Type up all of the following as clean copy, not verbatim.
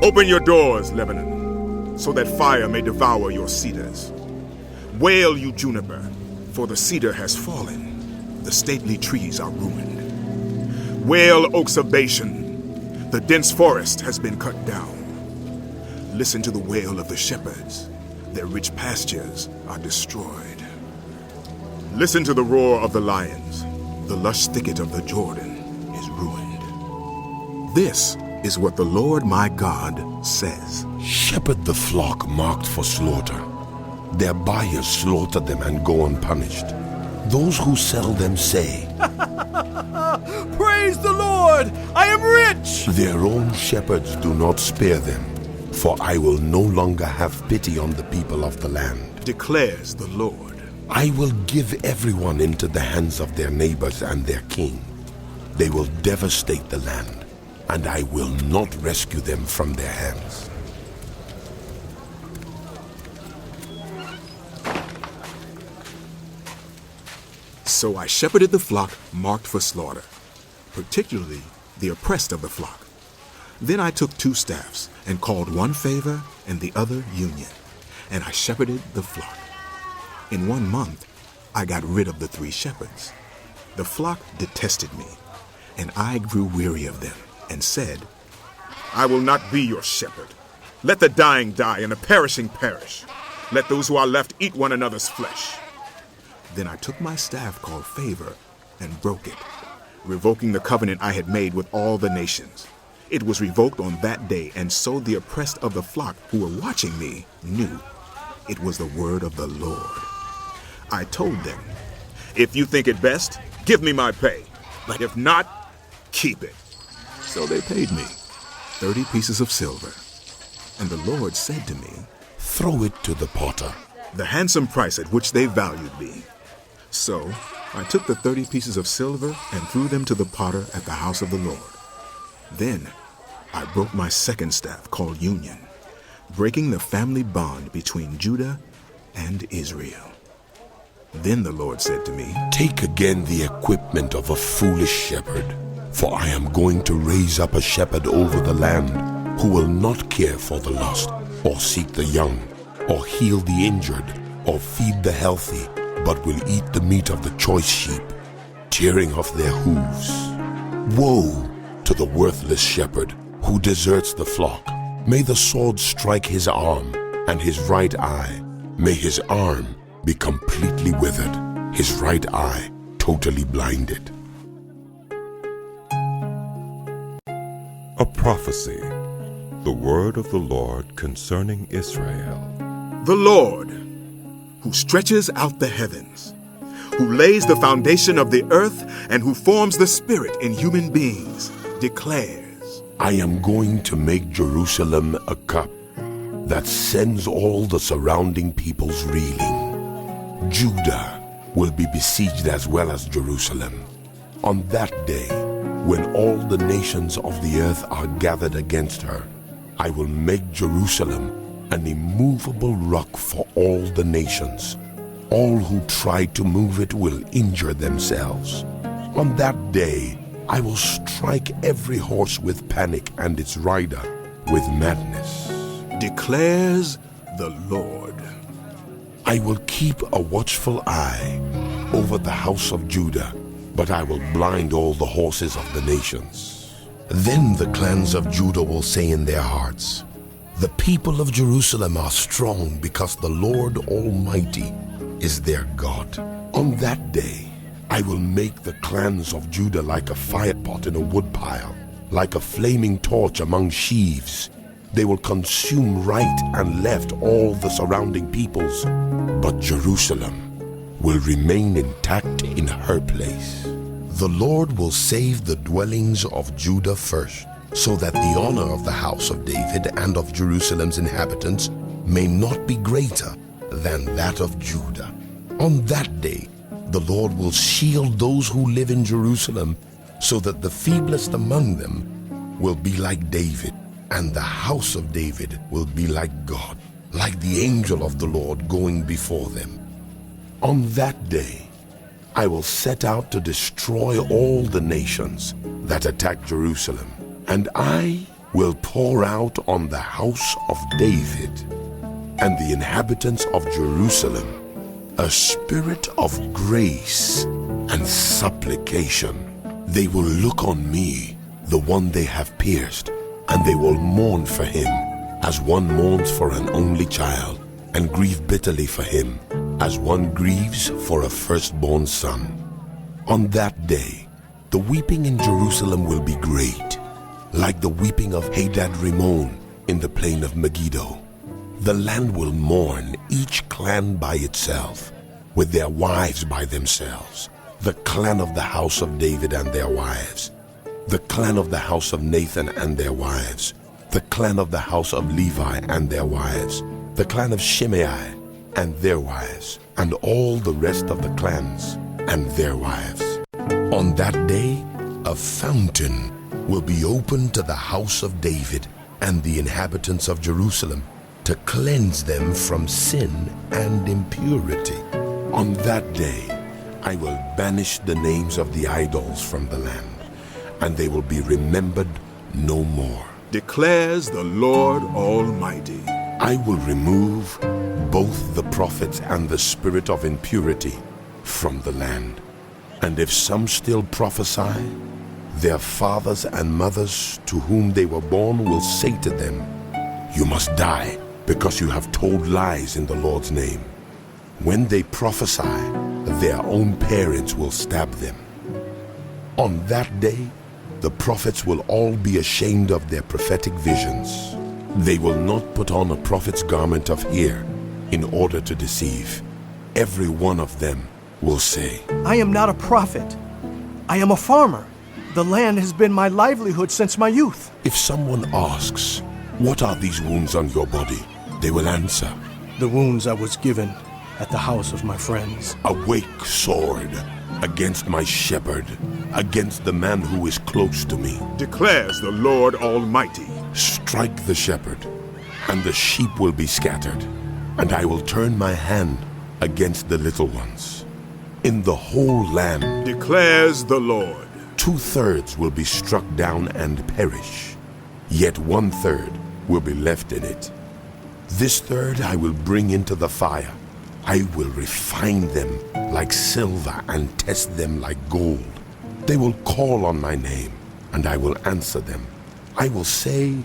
Open your doors, Lebanon, so that fire may devour your cedars. Wail, you juniper, for the cedar has fallen. The stately trees are ruined. Wail, oaks of Bashan, the dense forest has been cut down. Listen to the wail of the shepherds. Their rich pastures are destroyed. Listen to the roar of the lions. The lush thicket of the Jordan is ruined. This is what the Lord my God says. Shepherd the flock marked for slaughter. Their buyers slaughter them and go unpunished. Those who sell them say, Praise the Lord! I am rich! Their own shepherds do not spare them, for I will no longer have pity on the people of the land, declares the Lord. I will give everyone into the hands of their neighbors and their king. They will devastate the land, and I will not rescue them from their hands. So I shepherded the flock marked for slaughter, particularly the oppressed of the flock. Then I took 2 staffs and called one favor and the other union, and I shepherded the flock. In 1 month, I got rid of the 3 shepherds. The flock detested me, and I grew weary of them and said, I will not be your shepherd. Let the dying die and the perishing perish. Let those who are left eat one another's flesh. Then I took my staff called favor and broke it, revoking the covenant I had made with all the nations. It was revoked on that day, and so the oppressed of the flock who were watching me knew it was the word of the Lord. I told them, if you think it best, give me my pay, but if not, keep it. So they paid me 30 pieces of silver. And the Lord said to me, Throw it to the potter. The handsome price at which they valued me. So I took the 30 pieces of silver and threw them to the potter at the house of the Lord. Then I broke my second staff called union, breaking the family bond between Judah and Israel. Then the Lord said to me, Take again the equipment of a foolish shepherd, for I am going to raise up a shepherd over the land who will not care for the lost, or seek the young, or heal the injured, or feed the healthy, but will eat the meat of the choice sheep, tearing off their hooves. Woe to the worthless shepherd who deserts the flock. May the sword strike his arm and his right eye. May his arm be completely withered, his right eye totally blinded. A prophecy, the word of the Lord concerning Israel. The Lord, who stretches out the heavens, who lays the foundation of the earth, and who forms the spirit in human beings, declares, I am going to make Jerusalem a cup that sends all the surrounding peoples reeling. Judah will be besieged as well as Jerusalem. On that day, when all the nations of the earth are gathered against her, I will make Jerusalem an immovable rock for all the nations. All who try to move it will injure themselves. On that day, I will strike every horse with panic and its rider with madness, declares the Lord. I will keep a watchful eye over the house of Judah, but I will blind all the horses of the nations. Then the clans of Judah will say in their hearts, The people of Jerusalem are strong because the Lord Almighty is their God. On that day, I will make the clans of Judah like a firepot in a woodpile, like a flaming torch among sheaves. They will consume right and left all the surrounding peoples, but Jerusalem will remain intact in her place. The Lord will save the dwellings of Judah first, so that the honor of the house of David and of Jerusalem's inhabitants may not be greater than that of Judah. On that day, the Lord will shield those who live in Jerusalem, so that the feeblest among them will be like David, and the house of David will be like God, like the angel of the Lord going before them. On that day, I will set out to destroy all the nations that attack Jerusalem, and I will pour out on the house of David and the inhabitants of Jerusalem a spirit of grace and supplication. They will look on me, the one they have pierced, and they will mourn for him as one mourns for an only child, and grieve bitterly for him as one grieves for a firstborn son. On that day, the weeping in Jerusalem will be great, like the weeping of Hadad-Rimmon in the plain of Megiddo. The land will mourn, each clan by itself, with their wives by themselves, the clan of the house of David and their wives, the clan of the house of Nathan and their wives, the clan of the house of Levi and their wives, the clan of Shimei and their wives, and all the rest of the clans and their wives. On that day, a fountain will be opened to the house of David and the inhabitants of Jerusalem to cleanse them from sin and impurity. On that day, I will banish the names of the idols from the land, and they will be remembered no more. Declares the Lord Almighty. I will remove both the prophets and the spirit of impurity from the land. And if some still prophesy, their fathers and mothers to whom they were born will say to them, "You must die, because you have told lies in the Lord's name." When they prophesy, their own parents will stab them. On that day, the prophets will all be ashamed of their prophetic visions. They will not put on a prophet's garment of hair in order to deceive. Every one of them will say, I am not a prophet. I am a farmer. The land has been my livelihood since my youth. If someone asks, "What are these wounds on your body?" they will answer, The wounds I was given at the house of my friends. "Awake, sword, against my shepherd, against the man who is close to me. Declares the Lord Almighty. Strike the shepherd, and the sheep will be scattered, and I will turn my hand against the little ones. In the whole land, Declares the Lord. 2/3 will be struck down and perish, yet 1/3 will be left in it. This third I will bring into the fire. I will refine them like silver and test them like gold. They will call on my name, and I will answer them. I will say,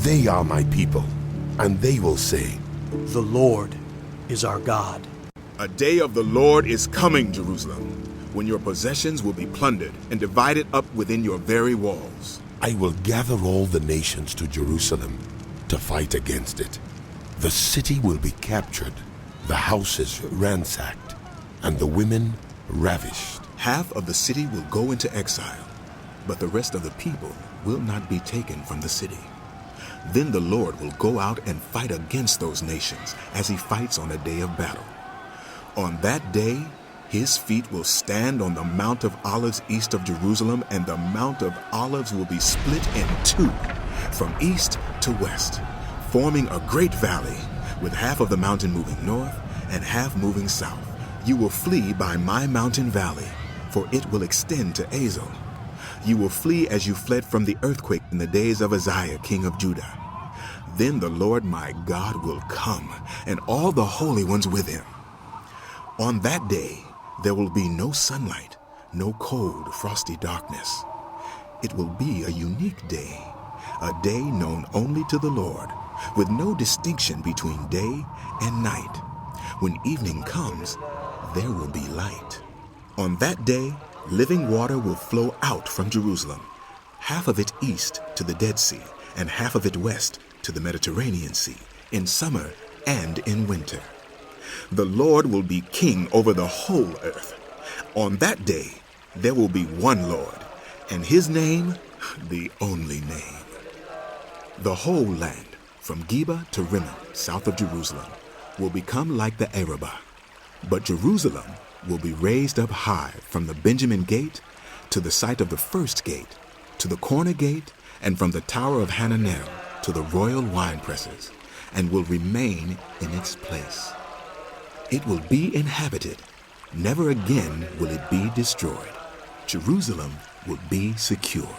"They are my people," and they will say, The Lord is our God. A day of the Lord is coming, Jerusalem, when your possessions will be plundered and divided up within your very walls. I will gather all the nations to Jerusalem to fight against it. The city will be captured, the houses ransacked, and the women ravished. Half of the city will go into exile, but the rest of the people will not be taken from the city. Then the Lord will go out and fight against those nations as he fights on a day of battle. On that day, his feet will stand on the Mount of Olives east of Jerusalem, and the Mount of Olives will be split in two, from east to west, forming a great valley, with half of the mountain moving north and half moving south. You will flee by my mountain valley, for it will extend to Azel. You will flee as you fled from the earthquake in the days of Uzziah, king of Judah. Then the Lord my God will come, and all the holy ones with him. On that day, there will be no sunlight, no cold, frosty darkness. It will be a unique day, a day known only to the Lord, with no distinction between day and night. When evening comes, there will be light. On that day, living water will flow out from Jerusalem, half of it east to the Dead Sea, and half of it west to the Mediterranean Sea, in summer and in winter. The Lord will be king over the whole earth. On that day, there will be one Lord, and his name, the only name. The whole land, from Geba to Rimmon, south of Jerusalem, will become like the Arabah. But Jerusalem will be raised up high from the Benjamin gate to the site of the first gate, to the corner gate, and from the tower of Hananel to the royal wine presses, and will remain in its place. It will be inhabited. Never again will it be destroyed. Jerusalem will be secure.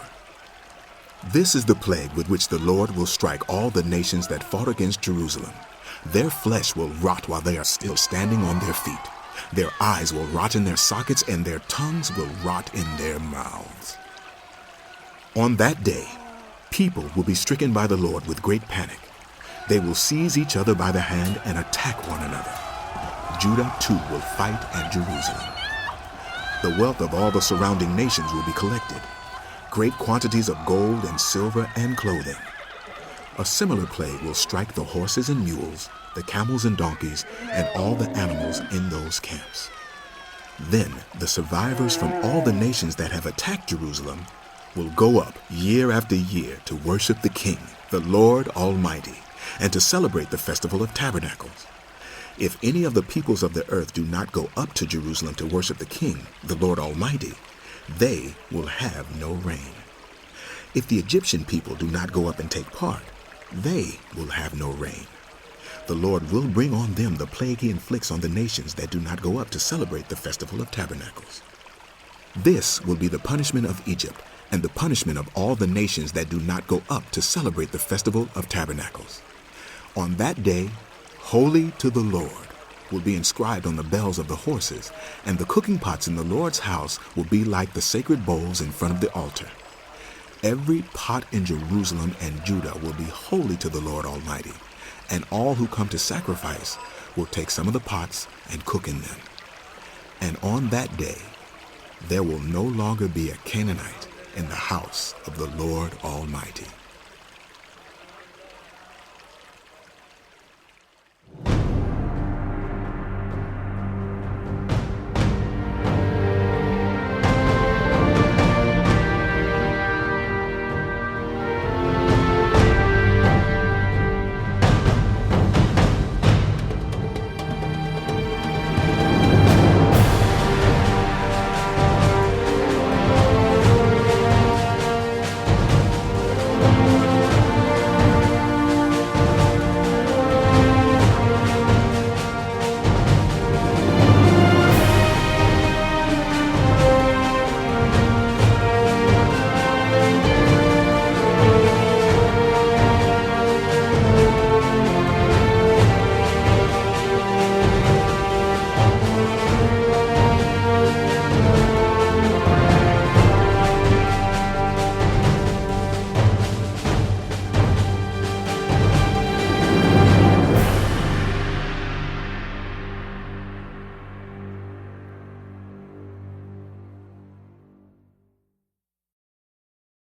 This is the plague with which the Lord will strike all the nations that fought against Jerusalem. Their flesh will rot while they are still standing on their feet. Their eyes will rot in their sockets, and their tongues will rot in their mouths. On that day, people will be stricken by the Lord with great panic. They will seize each other by the hand and attack one another. Judah too will fight at Jerusalem. The wealth of all the surrounding nations will be collected, great quantities of gold and silver and clothing. A similar plague will strike the horses and mules, the camels and donkeys, and all the animals in those camps. Then the survivors from all the nations that have attacked Jerusalem will go up year after year to worship the King, the Lord Almighty, and to celebrate the Festival of Tabernacles. If any of the peoples of the earth do not go up to Jerusalem to worship the King, the Lord Almighty, they will have no rain. If the Egyptian people do not go up and take part, they will have no rain. The Lord will bring on them the plague he inflicts on the nations that do not go up to celebrate the Festival of Tabernacles. This will be the punishment of Egypt and the punishment of all the nations that do not go up to celebrate the Festival of Tabernacles. On that day, Holy to the Lord will be inscribed on the bells of the horses, and the cooking pots in the Lord's house will be like the sacred bowls in front of the altar. Every pot in Jerusalem and Judah will be holy to the Lord Almighty, and all who come to sacrifice will take some of the pots and cook in them. And on that day, there will no longer be a Canaanite in the house of the Lord Almighty.